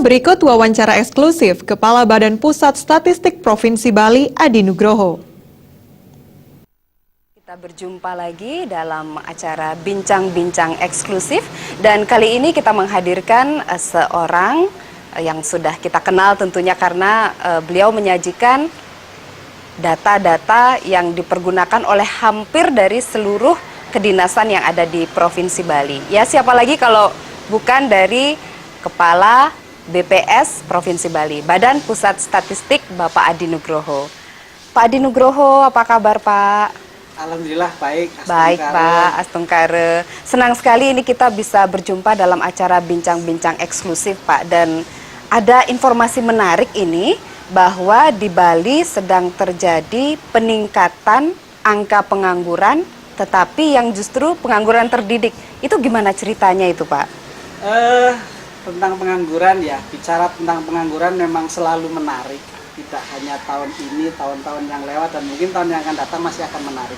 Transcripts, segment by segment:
berikut wawancara eksklusif Kepala Badan Pusat Statistik Provinsi Bali, Adi Nugroho. Kita berjumpa lagi dalam acara bincang-bincang eksklusif dan kali ini kita menghadirkan seorang yang sudah kita kenal tentunya karena beliau menyajikan data-data yang dipergunakan oleh hampir dari seluruh kedinasan yang ada di Provinsi Bali. Ya, siapa lagi kalau bukan dari Kepala BPS Provinsi Bali, Badan Pusat Statistik, Bapak Adi Nugroho. Pak Adi Nugroho, apa kabar Pak? Alhamdulillah baik. Baik Pak, Astungkare. Senang sekali ini kita bisa berjumpa dalam acara bincang-bincang eksklusif Pak. Dan ada informasi menarik ini bahwa di Bali sedang terjadi peningkatan angka pengangguran, tetapi yang justru pengangguran terdidik. Itu gimana ceritanya itu Pak? Tentang pengangguran ya, bicara tentang pengangguran memang selalu menarik. Tidak hanya tahun ini, tahun-tahun yang lewat, dan mungkin tahun yang akan datang masih akan menarik.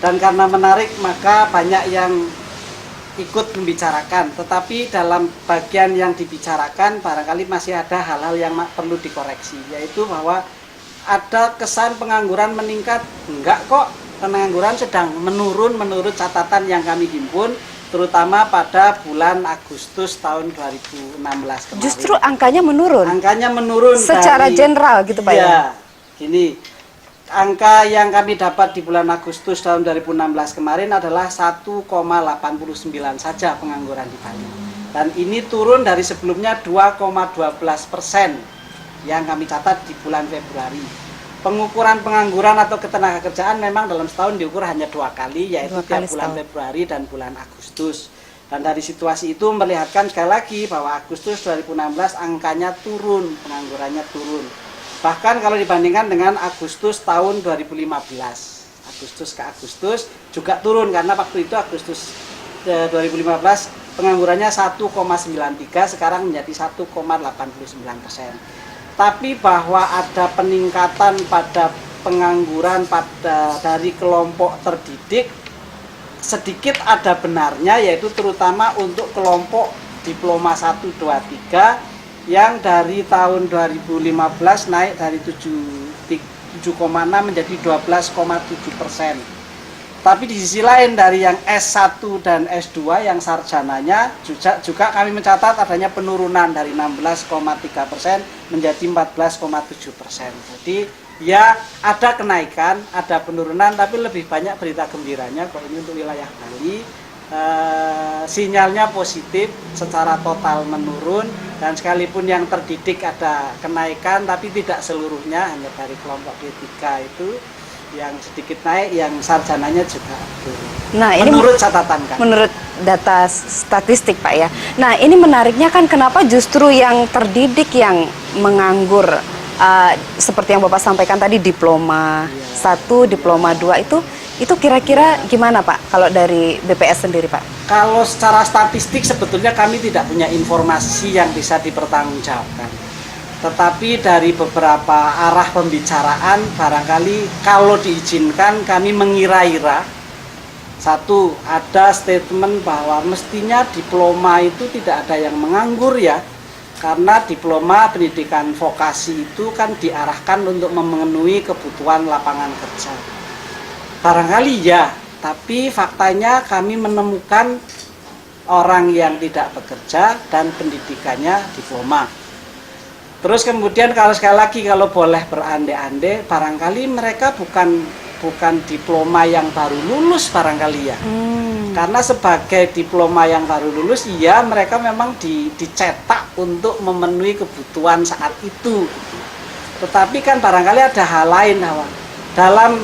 Dan karena menarik, maka banyak yang ikut membicarakan. Tetapi dalam bagian yang dibicarakan, barangkali masih ada hal-hal yang perlu dikoreksi. Yaitu bahwa ada kesan pengangguran meningkat. Enggak kok, pengangguran sedang menurun menurut catatan yang kami himpun, terutama pada bulan Agustus tahun 2016 kemarin. Justru angkanya menurun? Angkanya menurun. Secara general gitu Pak ya? Ya, gini, angka yang kami dapat di bulan Agustus tahun 2016 kemarin adalah 1,89 saja pengangguran di Bali. Dan ini turun dari sebelumnya 2,12% yang kami catat di bulan Februari. Pengukuran pengangguran atau ketenagakerjaan memang dalam setahun diukur hanya 2 kali, yaitu tiap bulan Februari dan bulan Agustus. Dan dari situasi itu memperlihatkan sekali lagi bahwa Agustus 2016 angkanya turun, penganggurannya turun. Bahkan kalau dibandingkan dengan Agustus tahun 2015, Agustus ke Agustus juga turun karena waktu itu Agustus 2015 penganggurannya 1,93, sekarang menjadi 1,89%. Tapi bahwa ada peningkatan pada pengangguran dari kelompok terdidik, sedikit ada benarnya, yaitu terutama untuk kelompok diploma 1, 2, 3 yang dari tahun 2015 naik dari 7,6 menjadi 12,7%. Tapi di sisi lain dari yang S1 dan S2 yang sarjananya juga kami mencatat adanya penurunan dari 16,3% menjadi 14,7%. Jadi ya ada kenaikan, ada penurunan, tapi lebih banyak berita gembiranya kok ini untuk wilayah Bali. Sinyalnya positif, secara total menurun, dan sekalipun yang terdidik ada kenaikan, tapi tidak seluruhnya, hanya dari kelompok D3 itu yang sedikit naik, yang sarjananya juga turun. Nah, ini menurut catatan kan? Menurut data statistik Pak ya. Nah, ini menariknya kan kenapa justru yang terdidik yang menganggur, seperti yang Bapak sampaikan tadi, diploma 1, diploma 2 itu kira-kira gimana Pak kalau dari BPS sendiri Pak? Kalau secara statistik sebetulnya kami tidak punya informasi yang bisa dipertanggungjawabkan. Tetapi dari beberapa arah pembicaraan, barangkali kalau diizinkan kami mengira-ira. Satu, ada statement bahwa mestinya diploma itu tidak ada yang menganggur ya. Karena diploma pendidikan vokasi itu kan diarahkan untuk memenuhi kebutuhan lapangan kerja. Barangkali ya, tapi faktanya kami menemukan orang yang tidak bekerja dan pendidikannya diploma. Terus kemudian kalau sekali lagi kalau boleh berandai-andai, barangkali mereka bukan diploma yang baru lulus barangkali ya. Karena sebagai diploma yang baru lulus, iya mereka memang dicetak untuk memenuhi kebutuhan saat itu. Tetapi kan barangkali ada hal lain, dalam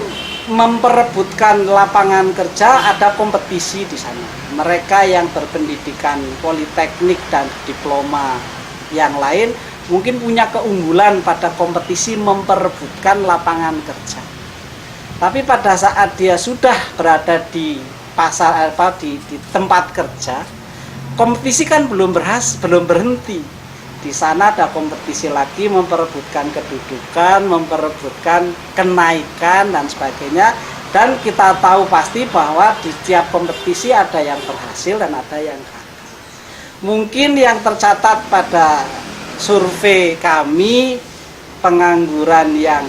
memperebutkan lapangan kerja ada kompetisi di sana. Mereka yang berpendidikan politeknik dan diploma yang lain mungkin punya keunggulan pada kompetisi memperebutkan lapangan kerja. Tapi pada saat dia sudah berada di pasar di tempat kerja, kompetisi kan belum berhenti. Di sana ada kompetisi lagi, memperebutkan kedudukan, memperebutkan kenaikan dan sebagainya. Dan kita tahu pasti bahwa di tiap kompetisi ada yang berhasil dan ada yang gagal. Mungkin yang tercatat pada survei kami, pengangguran yang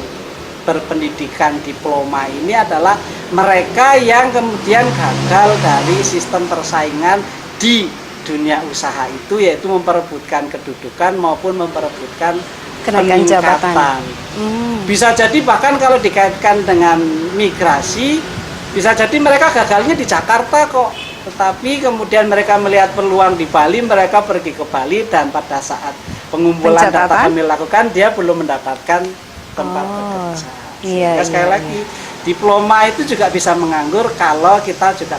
berpendidikan diploma ini adalah mereka yang kemudian gagal dari sistem persaingan di dunia usaha itu, yaitu memperebutkan kedudukan maupun memperebutkan Kenaikan jabatan. peningkatan. Bisa jadi bahkan kalau dikaitkan dengan migrasi, bisa jadi mereka gagalnya di Jakarta kok, tetapi kemudian mereka melihat peluang di Bali, mereka pergi ke Bali, dan pada saat pengumpulan data Pencatatan? kami lakukan, dia belum mendapatkan tempat bekerja. Iya, Sehingga sekali iya, lagi, diploma itu juga bisa menganggur kalau kita juga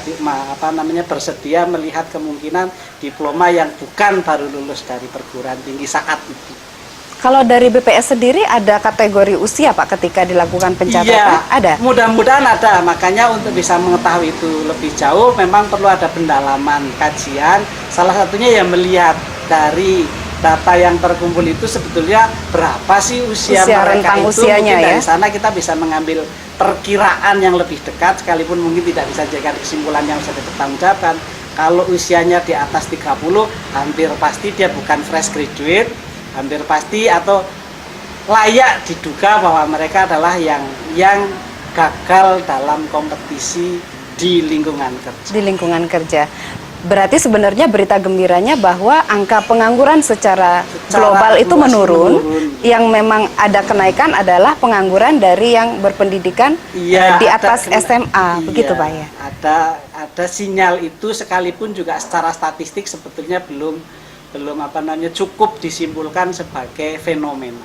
bersedia melihat kemungkinan diploma yang bukan baru lulus dari perguruan tinggi saat itu. Kalau dari BPS sendiri ada kategori usia Pak ketika dilakukan pencatatan? Iya, Ada? mudah-mudahan ada. Makanya untuk bisa mengetahui itu lebih jauh memang perlu ada pendalaman kajian. Salah satunya yang melihat dari data yang terkumpul itu sebetulnya berapa sih usia mereka rentang itu. usianya, mungkin dari ya? sana kita bisa mengambil perkiraan yang lebih dekat, sekalipun mungkin tidak bisa jadikan kesimpulan yang bisa dipertanggungjawabkan. Kalau usianya di atas 30, hampir pasti dia bukan fresh graduate, hampir pasti atau layak diduga bahwa mereka adalah yang gagal dalam kompetisi di lingkungan kerja. Di lingkungan kerja. Berarti sebenarnya berita gembiranya bahwa angka pengangguran secara global itu luas menurun. menurun. Yang memang ada kenaikan adalah pengangguran dari yang berpendidikan Iya, di ada atas SMA, begitu Pak ya? Ada sinyal itu, sekalipun juga secara statistik sebetulnya belum cukup disimpulkan sebagai fenomena.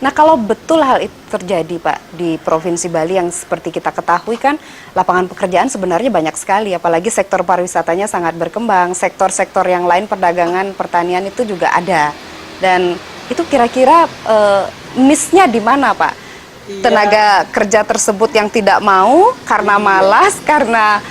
Nah kalau betul hal itu terjadi Pak di Provinsi Bali yang seperti kita ketahui kan lapangan pekerjaan sebenarnya banyak sekali, apalagi sektor pariwisatanya sangat berkembang, sektor-sektor yang lain perdagangan, pertanian itu juga ada. Dan itu kira-kira miss-nya di mana Pak? Iya. Tenaga kerja tersebut yang tidak mau karena malas, karena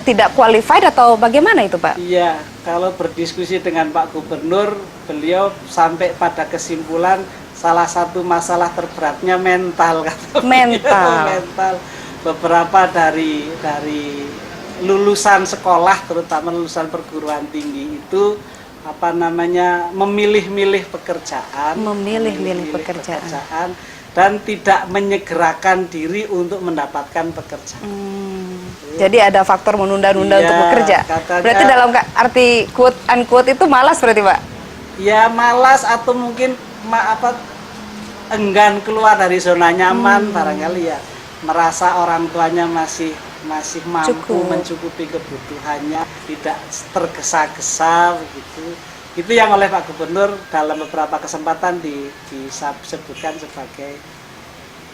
tidak qualified atau bagaimana itu Pak? Iya, kalau berdiskusi dengan Pak Gubernur, beliau sampai pada kesimpulan salah satu masalah terberatnya mental. Mental. Mental. Beberapa dari lulusan sekolah, terutama lulusan perguruan tinggi itu memilih-milih pekerjaan, Memilih-milih pekerjaan. dan tidak menyegerakan diri untuk mendapatkan pekerjaan. Jadi ada faktor menunda-nunda Iya, untuk bekerja. katanya- Berarti dalam arti quote unquote itu malas berarti Pak? Ya malas atau mungkin enggan keluar dari zona nyaman, barangkali ya merasa orang tuanya masih mampu Cukup. mencukupi kebutuhannya, tidak tergesa-gesa begitu. Itu yang oleh Pak Gubernur dalam beberapa kesempatan disebutkan sebagai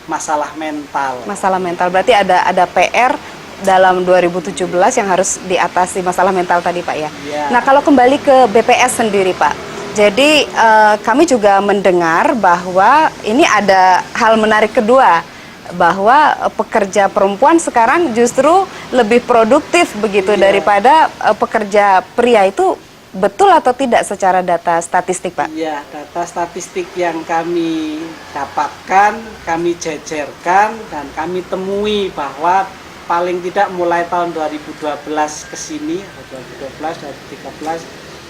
masalah mental. Masalah mental. Berarti ada PR dalam 2017 yang harus diatasi masalah mental tadi Pak ya. Iya. Nah kalau kembali ke BPS sendiri Pak, jadi kami juga mendengar bahwa ini ada hal menarik kedua, bahwa pekerja perempuan sekarang justru lebih produktif begitu Iya. daripada pekerja pria. Itu betul atau tidak secara data statistik Pak? Iya, data statistik yang kami dapatkan, kami jejerkan, dan kami temui bahwa paling tidak mulai tahun 2012 ke sini, 2012, 2013,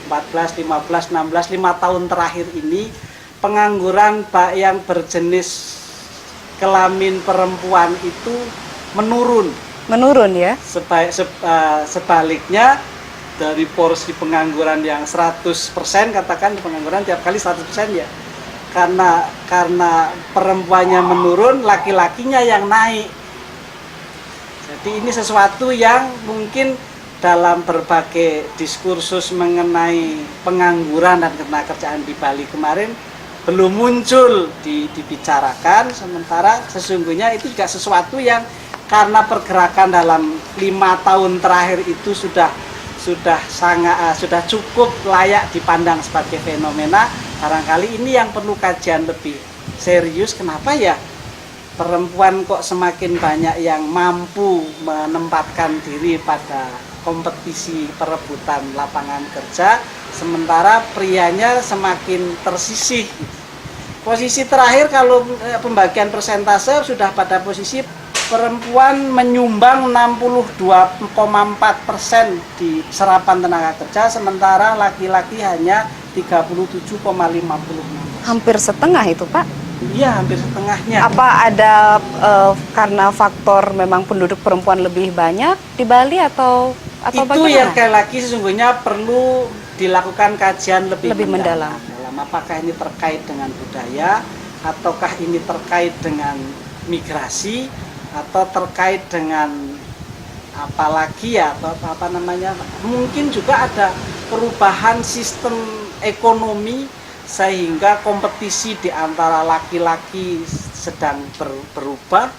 14, 15, 16, 5 tahun terakhir ini, pengangguran yang berjenis kelamin perempuan itu menurun. Menurun ya? Sebaliknya, dari porsi pengangguran yang 100%, katakan pengangguran tiap kali 100% ya, karena perempuannya menurun, laki-lakinya yang naik. Jadi ini sesuatu yang mungkin dalam berbagai diskursus mengenai pengangguran dan ketenagakerjaan di Bali kemarin belum muncul dibicarakan, sementara sesungguhnya itu juga sesuatu yang karena pergerakan dalam 5 tahun terakhir itu sudah cukup layak dipandang sebagai fenomena. Barangkali ini yang perlu kajian lebih serius, kenapa ya perempuan kok semakin banyak yang mampu menempatkan diri pada kompetisi perebutan lapangan kerja, sementara prianya semakin tersisih. Posisi terakhir kalau pembagian persentase sudah pada posisi perempuan menyumbang 62,4% di serapan tenaga kerja, sementara laki-laki hanya 37,56. Hampir setengah itu, Pak. Iya, hampir setengahnya. Apa ada karena faktor memang penduduk perempuan lebih banyak di Bali atau Itu bagaimana? yang sekali lagi sesungguhnya perlu dilakukan kajian lebih mendalam. Apakah ini terkait dengan budaya, ataukah ini terkait dengan migrasi, atau terkait dengan apalagi ya, atau apa namanya, mungkin juga ada perubahan sistem ekonomi sehingga kompetisi di antara laki-laki sedang berubah,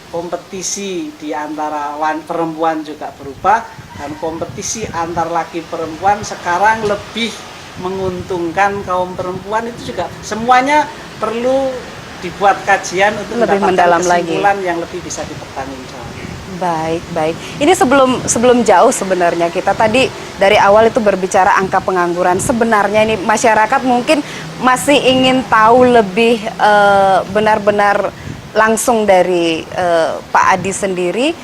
kompetisi di antara perempuan juga berubah, dan kompetisi antar laki perempuan sekarang lebih menguntungkan kaum perempuan. Itu juga semuanya perlu dibuat kajian untuk Lebih mendapatkan mendalam lagi. kesimpulan yang lebih bisa dipertanggungjawabkan. Baik. Ini sebelum jauh sebenarnya, kita tadi dari awal itu berbicara angka pengangguran. Sebenarnya ini masyarakat mungkin masih ingin tahu lebih benar-benar langsung dari Pak Adi sendiri.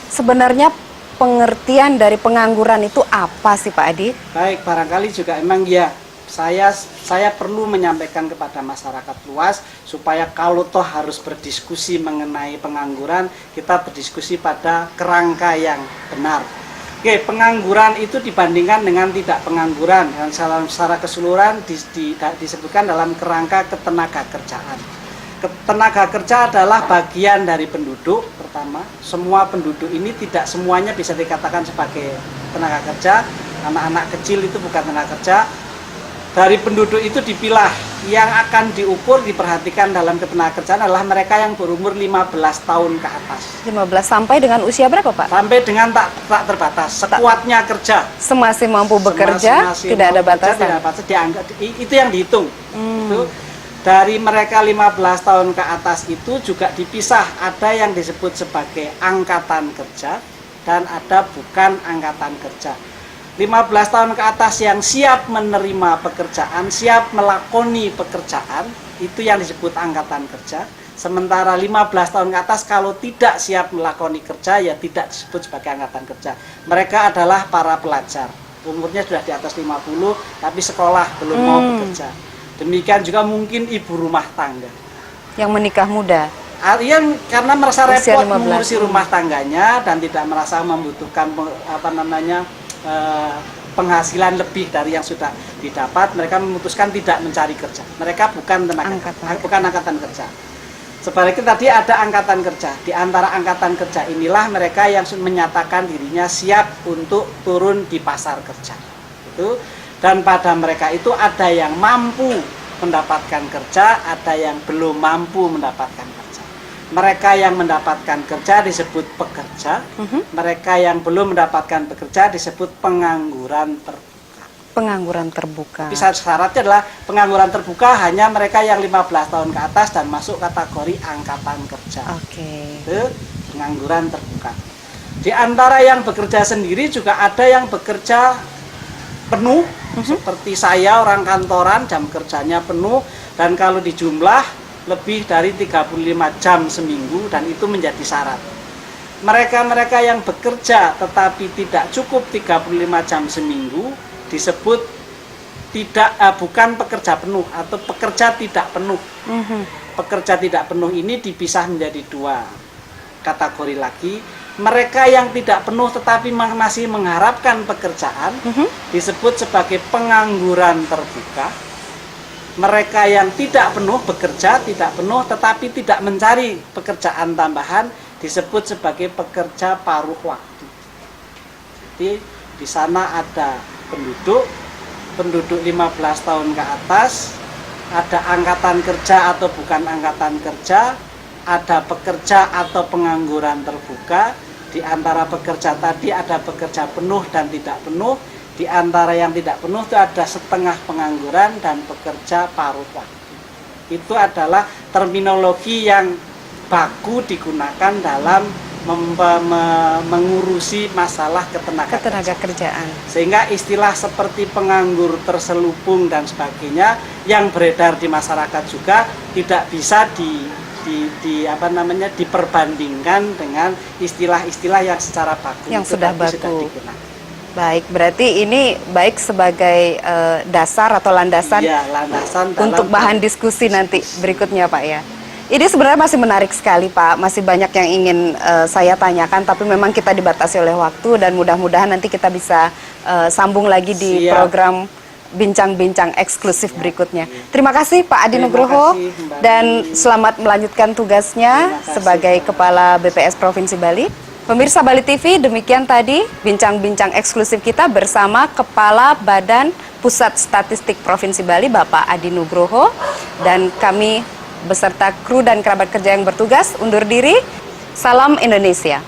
Sebenarnya pengertian dari pengangguran itu apa sih, Pak Adi? Baik, barangkali juga emang ya saya perlu menyampaikan kepada masyarakat luas supaya kalau toh harus berdiskusi mengenai pengangguran, kita berdiskusi pada kerangka yang benar. Oke, pengangguran itu dibandingkan dengan tidak pengangguran, dan secara keseluruhan disebutkan dalam kerangka ketenagakerjaan. Tenaga kerja adalah bagian dari penduduk. Pertama, semua penduduk ini tidak semuanya bisa dikatakan sebagai tenaga kerja. Anak-anak kecil itu bukan tenaga kerja. Dari penduduk itu dipilah, yang akan diukur, diperhatikan dalam ketenagakerjaan adalah mereka yang berumur 15 tahun ke atas. 15 sampai dengan usia berapa, Pak? Sampai dengan tak terbatas, sekuatnya kerja. Semasih mampu bekerja, Semasih tidak ada mampu bekerja, batasan. tidak ada batasan, dianggap, itu yang dihitung. Itu, dari mereka 15 tahun ke atas itu juga dipisah, ada yang disebut sebagai angkatan kerja dan ada bukan angkatan kerja. 15 tahun ke atas yang siap menerima pekerjaan, siap melakoni pekerjaan, itu yang disebut angkatan kerja. Sementara 15 tahun ke atas kalau tidak siap melakoni kerja, ya tidak disebut sebagai angkatan kerja. Mereka adalah para pelajar, umurnya sudah di atas 50, tapi sekolah belum mau bekerja. Demikian juga mungkin ibu rumah tangga Yang menikah muda. Yang karena merasa Usia repot 15. mengurusi rumah tangganya dan tidak merasa membutuhkan penghasilan lebih dari yang sudah didapat, mereka memutuskan tidak mencari kerja. Mereka bukan angkatan kerja. Sebaliknya tadi ada angkatan kerja. Di antara angkatan kerja inilah mereka yang menyatakan dirinya siap untuk turun di pasar kerja. Itu. Dan pada mereka itu ada yang mampu mendapatkan kerja, ada yang belum mampu mendapatkan kerja. Mereka yang mendapatkan kerja disebut pekerja, mereka yang belum mendapatkan pekerja disebut pengangguran terbuka. Pengangguran terbuka. Bisa syaratnya adalah pengangguran terbuka hanya mereka yang 15 tahun ke atas dan masuk kategori angkatan kerja. Oke. Itu pengangguran terbuka. Di antara yang bekerja sendiri juga ada yang bekerja penuh, seperti saya orang kantoran, jam kerjanya penuh, dan kalau dijumlah lebih dari 35 jam seminggu, dan itu menjadi syarat. Mereka-mereka yang bekerja tetapi tidak cukup 35 jam seminggu disebut bukan pekerja penuh atau pekerja tidak penuh. Pekerja tidak penuh ini dipisah menjadi dua kategori lagi. Mereka yang tidak penuh tetapi masih mengharapkan pekerjaan disebut sebagai pengangguran terbuka. Mereka yang tidak penuh bekerja, tidak penuh tetapi tidak mencari pekerjaan tambahan disebut sebagai pekerja paruh waktu. Jadi di sana ada penduduk 15 tahun ke atas, ada angkatan kerja atau bukan angkatan kerja, ada pekerja atau pengangguran terbuka. Di antara pekerja tadi ada pekerja penuh dan tidak penuh. Di antara yang tidak penuh itu ada setengah pengangguran dan pekerja paruh waktu. Itu adalah terminologi yang baku digunakan dalam mengurusi masalah ketenagakerjaan. Sehingga istilah seperti penganggur terselubung dan sebagainya yang beredar di masyarakat juga tidak bisa diperbandingkan dengan istilah-istilah yang secara baku Yang itu sudah tadi baku. sudah digunakan. Baik, berarti ini baik sebagai dasar atau landasan Iya, landasan dalam untuk bahan diskusi nanti berikutnya Pak ya. Ini sebenarnya masih menarik sekali Pak, masih banyak yang ingin saya tanyakan, tapi memang kita dibatasi oleh waktu dan mudah-mudahan nanti kita bisa sambung lagi di Siap. program bincang-bincang eksklusif berikutnya. Terima kasih Pak Adi Terima Nugroho kasih, Mbak dan Dini. selamat melanjutkan tugasnya Terima kasih, sebagai Mbak. Kepala BPS Provinsi Bali. Pemirsa Bali TV, demikian tadi bincang-bincang eksklusif kita bersama Kepala Badan Pusat Statistik Provinsi Bali, Bapak Adi Nugroho, dan kami beserta kru dan kerabat kerja yang bertugas undur diri. Salam Indonesia.